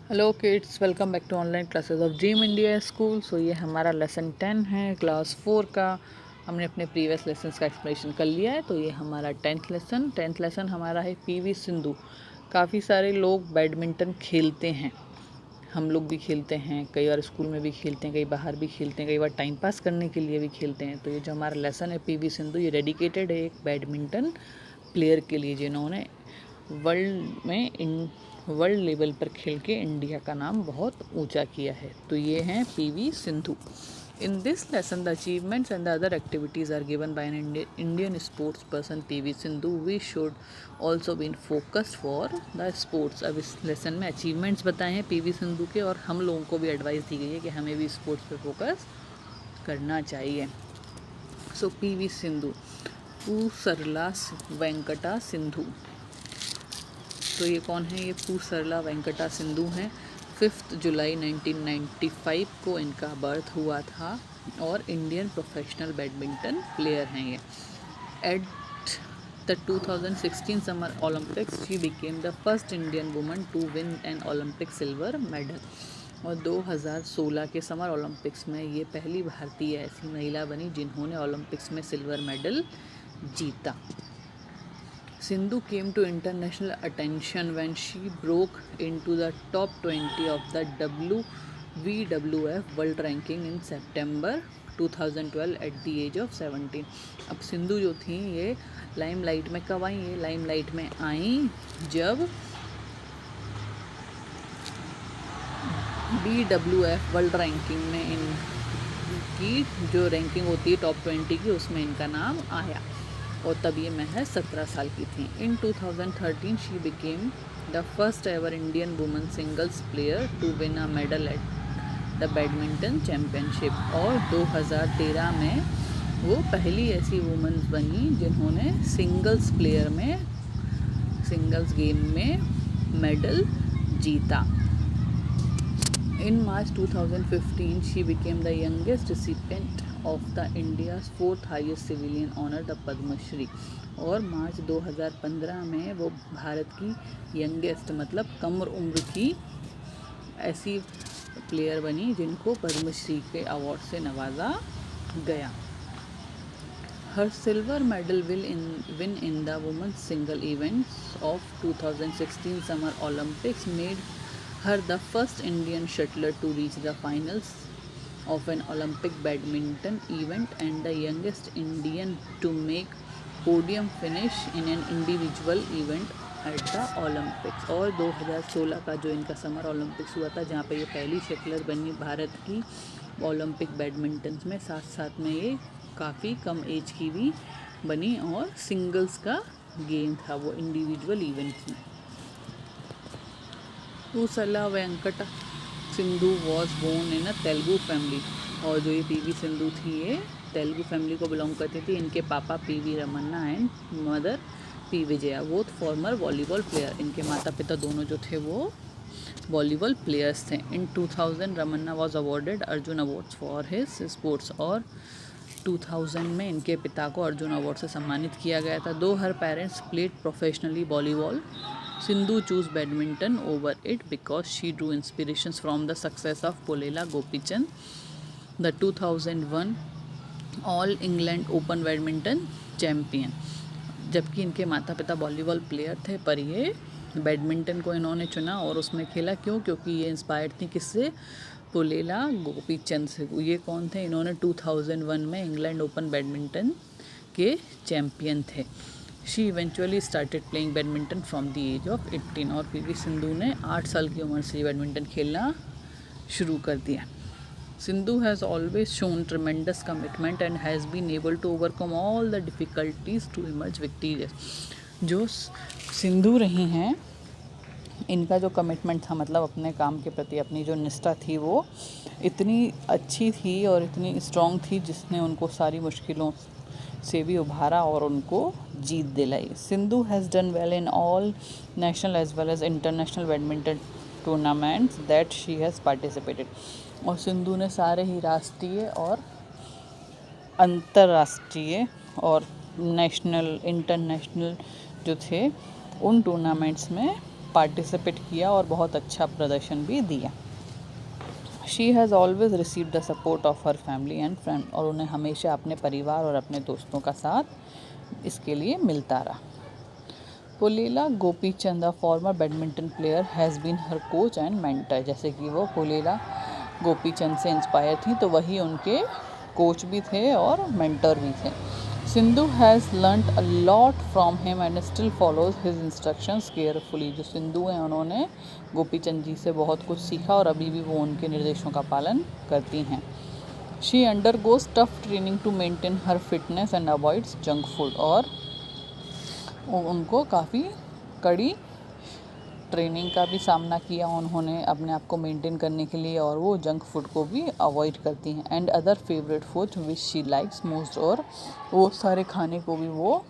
Hello kids, welcome back to online classes of Dream India School. So ये हमारा lesson 10 है class 4 का। हमने अपने प्रीवियस लेसन्स का एक्सप्लेनेशन कर लिया है। तो ये हमारा टेंथ लेसन हमारा है पीवी सिंधु। काफ़ी सारे लोग बैडमिंटन खेलते हैं, हम लोग भी खेलते हैं, कई बार स्कूल में भी खेलते हैं, कई बाहर भी खेलते हैं, कई बार टाइम पास करने के लिए भी खेलते हैं। तो ये जो हमारा लेसन है पीवी सिंधु, ये डेडिकेटेड है एक बैडमिंटन प्लेयर के लिए जिन्होंने वर्ल्ड लेवल पर खेल के इंडिया का नाम बहुत ऊंचा किया है। तो ये हैं PV Sindhu. In this lesson the achievements and the other activities are given by an Indian sports person PV Sindhu. We should also been focused for the sports. अब इस लेसन में अचीवमेंट्स बताए हैं पीवी सिंधु के, और हम लोगों को भी एडवाइस दी गई है कि हमें भी स्पोर्ट्स पे फोकस करना चाहिए। सो पीवी सिंधु, पुसरला वेंकटा सिंधु। तो ये कौन है? ये पुसरला वेंकटा सिंधु हैं। 5 जुलाई 1995 को इनका बर्थ हुआ था और इंडियन प्रोफेशनल बैडमिंटन प्लेयर हैं ये। At the 2016 summer Olympics she became the first Indian woman to win an Olympic silver medal. और 2016 के समर ओलंपिक्स में ये पहली भारतीय ऐसी महिला बनी जिन्होंने ओलंपिक्स में सिल्वर मेडल जीता। Sindhu came to international attention when she broke into the top 20 of the WWF World Ranking in September 2012 at the age of 17। अब सिंधु जो थी ये लाइमलाइट में कब आई? ये लाइमलाइट में आई जब WWF वर्ल्ड रैंकिंग में इनकी जो रैंकिंग होती है टॉप 20 की, उसमें इनका नाम आया। और तब ये महज 17 साल की थी। In 2013 she became the first ever Indian woman singles player to win a medal at the badminton championship. और 2013 में वो पहली ऐसी वुमन बनी जिन्होंने सिंगल्स गेम में मेडल जीता। In March 2015, she became the youngest recipient of the India's 4th highest civilian honor, the Padma Shri। और मार्च 2015 में वो भारत की यंगेस्ट मतलब कम उम्र की ऐसी प्लेयर बनी जिनको पद्मश्री के अवार्ड से नवाजा गया। Her silver medal win in the women's single events of 2016 Summer Olympics made her the first Indian shuttler to reach the finals of an Olympic badminton event and the youngest Indian to make podium finish in an individual event at the Olympics। और 2016 का जो इनका summer Olympics हुआ था, जहाँ पे ये पहली शटलर बनी भारत की ओलंपिक बैडमिंटन में, साथ साथ में ये काफ़ी कम एज की भी बनी और सिंगल्स का गेम था वो इंडिविजुअल इवेंट्स में। Pusarla Venkata Sindhu was born in a Telugu family. और जो ये पीवी सिंधु थी ये तेलुगु फैमिली को बिलोंग करती थी। इनके पापा पीवी रमन्ना एंड मदर पी विजया, वो वॉलीबॉल वॉलीबॉल प्लेयर। इनके माता पिता दोनों जो थे वो वॉलीबॉल प्लेयर्स थे। In 2000 Ramanna was awarded Arjuna awards for his sports. और 2000 में इनके पिता को अर्जुन अवार्ड से सम्मानित किया गया था। Though her parents played professionally volleyball, Sindhu chose badminton over it because she drew inspirations from the success of Polela Gopichand, the 2001 All England Open badminton champion. जबकि इनके माता पिता वॉलीबॉल प्लेयर थे, पर ये बैडमिंटन को इन्होंने चुना और उसमें खेला। क्यों? क्योंकि ये इंस्पायर्ड थी किससे? पोलेला गोपीचंद से। ये कौन थे? इन्होंने 2001 में इंग्लैंड ओपन बैडमिंटन के चैम्पियन थे। She eventually started playing badminton from the age of 18। और पीवी सिंधु ने 8 साल की उम्र से बैडमिंटन खेलना शुरू कर दिया। Sindhu has always shown tremendous commitment and has been able to overcome all the difficulties to emerge victorious. जो सिंधु रही हैं, इनका जो कमिटमेंट था, मतलब अपने काम के प्रति अपनी जो निष्ठा थी, वो इतनी अच्छी थी और इतनी स्ट्रॉन्ग थी जिसने उनको सारी मुश्किलों से भी उभारा और उनको जीत दिलाई। Sindhu has done well in all national as well as international badminton tournaments that she has participated. और सिंधु ने सारे ही राष्ट्रीय और अंतर्राष्ट्रीय और नेशनल इंटरनेशनल जो थे उन टूर्नामेंट्स में पार्टिसिपेट किया और बहुत अच्छा प्रदर्शन भी दिया। She has always received the support of her family and friend, और उन्हें हमेशा अपने परिवार और अपने दोस्तों का साथ इसके लिए मिलता रहा। Pulela Gopichand, the former badminton player, has been her coach and mentor. जैसे कि वो पुलेला गोपीचंद से इंस्पायर थी, तो वही उनके कोच भी थे और मेंटर भी थे। Sindhu has learned a lot from him and still follows his instructions carefully. जो सिंधु हैं उन्होंने गोपीचंद जी से बहुत कुछ सीखा और अभी भी वो उनके निर्देशों का पालन करती हैं। She undergoes tough training to maintain her fitness and avoids junk food, और उनको काफ़ी कड़ी ट्रेनिंग का भी सामना किया उन्होंने अपने आप को मेंटेन करने के लिए, और वो जंक फूड को भी अवॉइड करती हैं। And other favourite food which she likes most, और वो सारे खाने को भी वो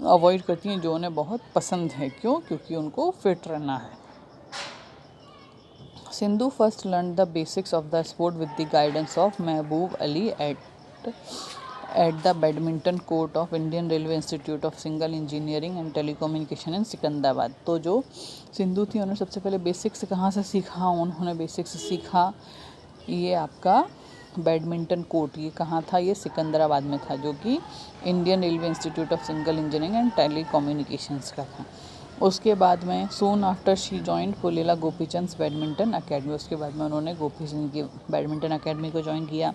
अवॉइड करती हैं जो उन्हें बहुत पसंद है। क्यों? क्योंकि उनको फिट रहना है। Sindhu first learn the basics of the sport with the guidance of Mehboob Ali at the badminton court of Indian Railway Institute of Signal Engineering and Telecommunication in Secunderabad. तो जो सिंधु थी उन्होंने सबसे पहले बेसिक्स कहाँ से सीखा? उन्होंने बेसिक्स सीखा ये आपका बैडमिंटन कोर्ट, ये कहाँ था? ये सिकंदराबाद में था, जो कि Indian railway institute of signal engineering and telecommunications का था। उसके बाद में soon after she joined Pullela Gopichand badminton academy, उसके बाद में उन्होंने गोपीचंद की बैडमिंटन अकेडमी को ज्वाइन किया।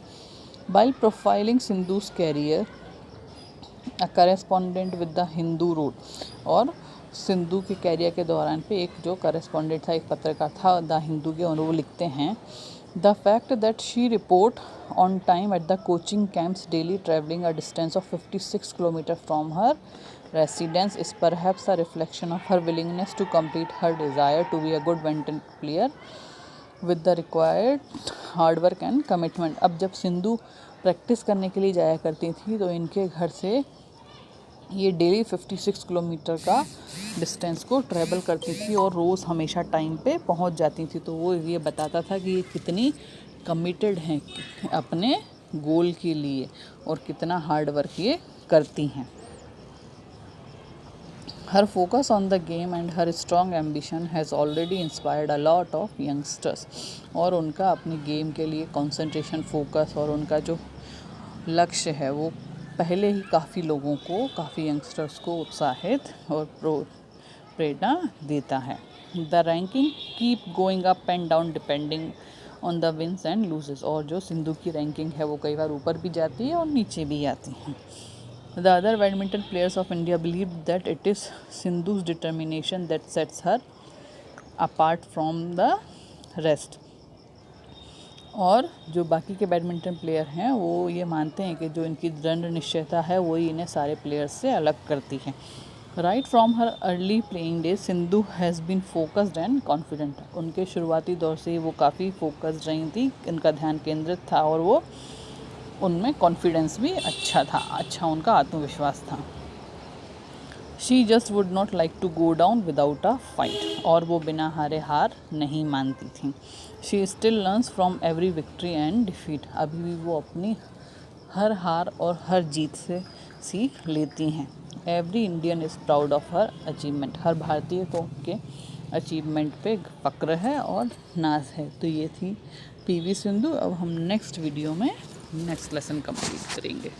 While profiling Sindhu's career, a correspondent with the Hindu wrote, और सिंधु के कैरियर के दौरान पे एक जो करेस्पॉन्डेंट था, एक पत्रकार था द हिंदू के, और वो लिखते हैं the fact that she report on time at the coaching camps daily travelling a distance of 56 kilometre from her residence is perhaps a reflection of her willingness to complete her desire to be a good badminton player with the required hard work and commitment. अब जब Sindhu practice करने के लिए जाया करती थी तो इनके घर से ये डेली 56 किलोमीटर का डिस्टेंस को ट्रैवल करती थी और रोज़ हमेशा टाइम पे पहुंच जाती थी। तो वो ये बताता था कि ये कितनी कमिटेड हैं अपने गोल के लिए और कितना हार्ड वर्क ये करती हैं। Her focus on the game and her strong ambition has already inspired a lot of youngsters, और उनका अपने गेम के लिए कंसंट्रेशन, फोकस और उनका जो लक्ष्य है वो पहले ही काफ़ी लोगों को, काफ़ी यंगस्टर्स को उत्साहित और प्रेरणा देता है। The ranking keep going up and down depending on the wins and loses, और जो सिंधु की रैंकिंग है वो कई बार ऊपर भी जाती है और नीचे भी आती है। The other badminton players of India believed that it is Sindhu's determination that sets her apart from the rest, और जो बाकी के बैडमिंटन प्लेयर हैं वो ये मानते हैं कि जो इनकी दृढ़ निश्चयता है वही इन्हें सारे प्लेयर्स से अलग करती है। Right from her early playing days Sindhu has been focused and confident. उनके शुरुआती दौर से ही वो काफ़ी फोकस्ड रही थी, इनका ध्यान केंद्रित था और वो उनमें कॉन्फिडेंस भी अच्छा था, अच्छा उनका आत्मविश्वास था। She just would not like to go down without a fight, और वो बिना हारे हार नहीं मानती थी। She still learns from every victory and defeat, अभी भी वो अपनी हर हार और हर जीत से सीख लेती हैं। Every Indian is proud of her achievement, हर भारतीय को के अचीवमेंट पे फक्र है और नाज है। तो ये थी पीवी सिंधु। अब हम नेक्स्ट वीडियो में नेक्स्ट लेसन कंप्लीट करेंगे।